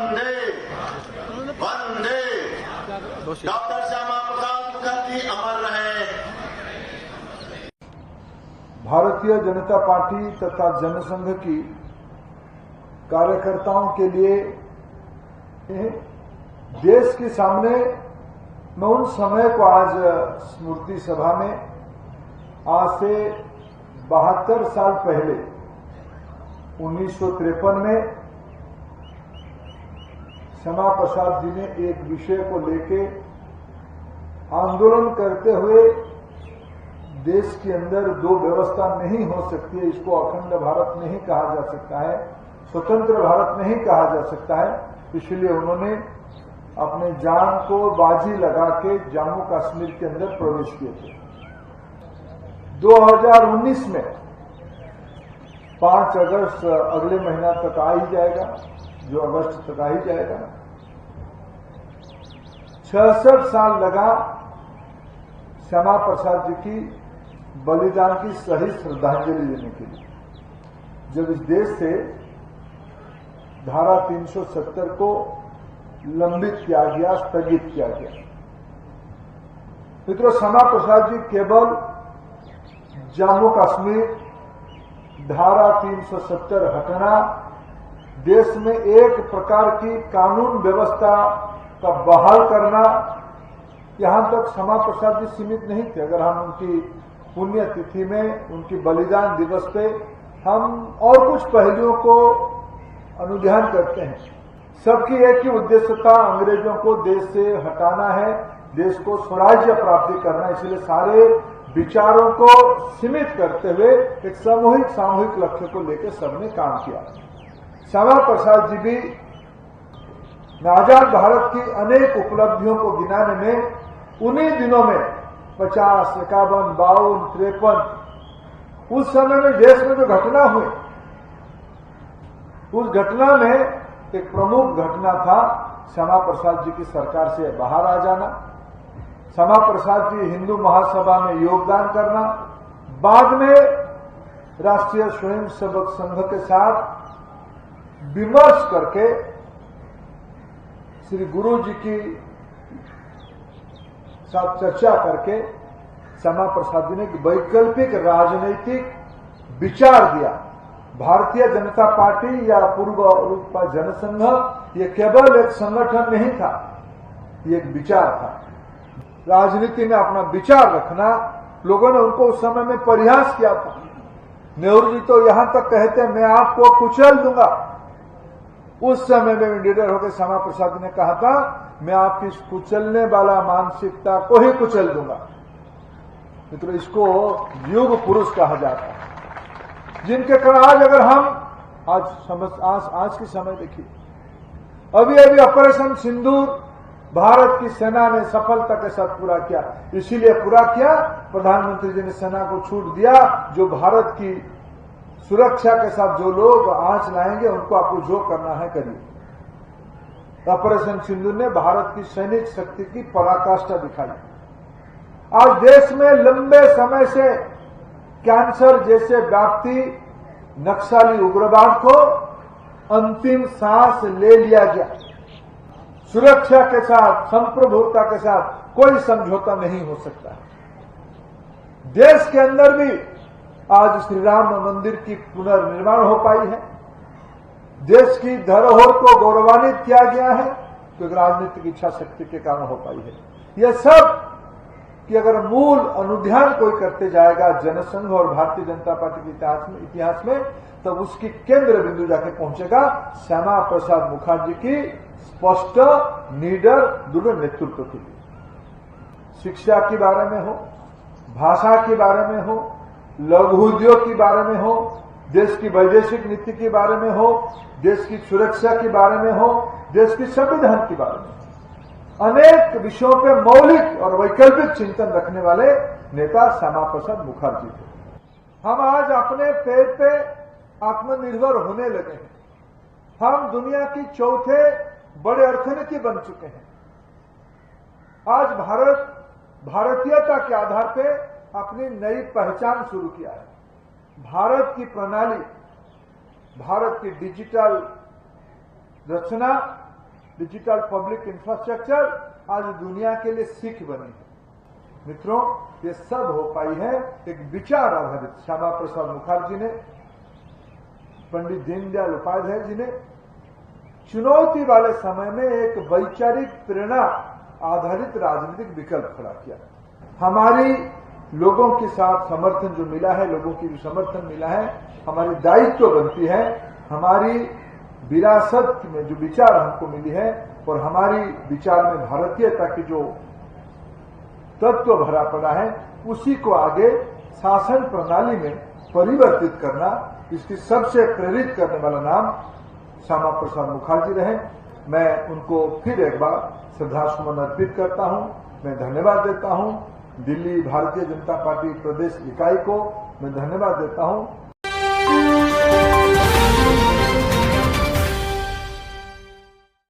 वंदे वंदे। Doctor Shyama Prasad Mukherjee अमर रहे। Bharatiya Janata party तथा जनसंघ की कार्यकर्ताओं के लिए देश के सामने मैं उन समय को आज स्मृति सभा में आज से 72 साल पहले 1953 में श्यामा प्रसाद जी ने एक विषय को लेके आंदोलन करते हुए देश के अंदर दो व्यवस्था नहीं हो सकती है, इसको अखंड भारत नहीं कहा जा सकता है, स्वतंत्र भारत नहीं कहा जा सकता है, इसलिए उन्होंने अपने जान को बाजी लगा के जम्मू कश्मीर के अंदर प्रवेश किए थे। 2019 में 5 अगस्त अगले महीना तक आ ही जाएगा, जो अगस्त तक आ ही जाएगा। 66 साल लगा श्यामा प्रसाद जी की बलिदान की सही श्रद्धांजलि देने के लिए, जब इस देश से धारा 370 को लंबित किया गया, स्थगित किया गया। मित्रों, श्यामा प्रसाद जी केवल जम्मू कश्मीर धारा 370 हटना, देश में एक प्रकार की कानून व्यवस्था का बहाल करना, यहां तक श्यामा प्रसाद जी सीमित नहीं थे। अगर हम उनकी पुण्यतिथि में, उनकी बलिदान दिवस पे हम और कुछ पहलुओं को अनुध्यान करते हैं, सबकी एक ही उद्देश्य था, अंग्रेजों को देश से हटाना है, देश को स्वराज्य प्राप्ति करना। इसलिए सारे विचारों को सीमित करते हुए एक सामूहिक लक्ष्य को लेकर सबने काम किया। श्यामा प्रसाद जी भी आजाद भारत की अनेक उपलब्धियों को गिनाने में उन्हीं दिनों में 50, 51, 52, 53 उस समय में देश में जो घटना हुई, उस घटना में एक प्रमुख घटना था श्यामा प्रसाद जी की सरकार से बाहर आ जाना, श्यामा प्रसाद जी हिंदू महासभा में योगदान करना, बाद में राष्ट्रीय स्वयंसेवक संघ के साथ विमर्श करके श्री गुरु जी की साथ चर्चा करके श्यामा प्रसाद जी ने एक वैकल्पिक राजनीतिक विचार दिया। भारतीय जनता पार्टी या पूर्व रूप जनसंघ ये केवल एक संगठन नहीं था, ये एक विचार था। राजनीति में अपना विचार रखना, लोगों ने उनको उस समय में प्रयास किया था। नेहरू जी तो यहां तक कहते हैं, मैं आपको कुचल दूंगा। उस समय में लीडर होकर श्यामा प्रसाद जी ने कहा था, मैं आपकी कुचलने वाला मानसिकता को ही कुचल दूंगा। मित्रों, इसको युग पुरुष कहा जाता है, जिनके कारण आज अगर हम आज की समय देखिए, अभी ऑपरेशन सिंदूर भारत की सेना ने सफलता के साथ पूरा किया। इसीलिए पूरा किया, प्रधानमंत्री जी ने सेना को छूट दिया, जो भारत की सुरक्षा के साथ जो लोग आंच लाएंगे उनको आपको जो करना है करिए। ऑपरेशन सिंदूर ने भारत की सैनिक शक्ति की पराकाष्ठा दिखाई। आज देश में लंबे समय से कैंसर जैसे व्याप्ति नक्सली उग्रवाद को अंतिम सांस ले लिया गया। सुरक्षा के साथ, संप्रभुता के साथ कोई समझौता नहीं हो सकता। देश के अंदर भी आज श्री राम मंदिर की पुनर्निर्माण हो पाई है। देश की धरोहर को गौरवान्वित किया गया है, तो राजनीतिक इच्छा शक्ति के कारण हो पाई है। यह सब कि अगर मूल अनुध्यान कोई करते जाएगा जनसंघ और भारतीय जनता पार्टी के इतिहास में, तब उसकी केंद्र बिंदु जाके पहुंचेगा श्यामा प्रसाद मुखर्जी की स्पष्ट, निडर, दृढ़ नेतृत्व के लिए। शिक्षा के बारे में हो, भाषा के बारे में हो, लघु उद्योग के बारे में हो, देश की वैदेशिक नीति के बारे में हो, देश की सुरक्षा के बारे में हो, देश की संविधान के बारे में, अनेक विषयों पे मौलिक और वैकल्पिक चिंतन रखने वाले नेता श्यामा प्रसाद मुखर्जी थे। हम आज अपने पैर पे आत्मनिर्भर होने लगे हैं। हम दुनिया की चौथे बड़े अर्थनीति बन चुके हैं। आज भारत भारतीयता के आधार पे अपनी नई पहचान शुरू किया है। भारत की प्रणाली, भारत की डिजिटल रचना डिजिटल पब्लिक इंफ्रास्ट्रक्चर आज दुनिया के लिए सीख बनी है। मित्रों, ये सब हो पाई है एक विचार आधारित। श्यामा प्रसाद मुखर्जी ने, पंडित दीनदयाल उपाध्याय जी ने चुनौती वाले समय में एक वैचारिक प्रेरणा आधारित राजनीतिक विकल्प खड़ा किया। हमारी लोगों के साथ समर्थन जो मिला है, लोगों की जो समर्थन मिला है, हमारी दायित्व बनती है, हमारी विरासत में जो विचार हमको मिली है और हमारी विचार में भारतीयता की जो तत्व भरा पड़ा है, उसी को आगे शासन प्रणाली में परिवर्तित करना, इसकी सबसे प्रेरित करने वाला नाम श्यामा प्रसाद मुखर्जी रहे। मैं उनको फिर एक बार श्रद्धासुमन अर्पित करता हूं। मैं धन्यवाद देता हूं दिल्ली भारतीय जनता पार्टी प्रदेश इकाई को, मैं धन्यवाद देता हूं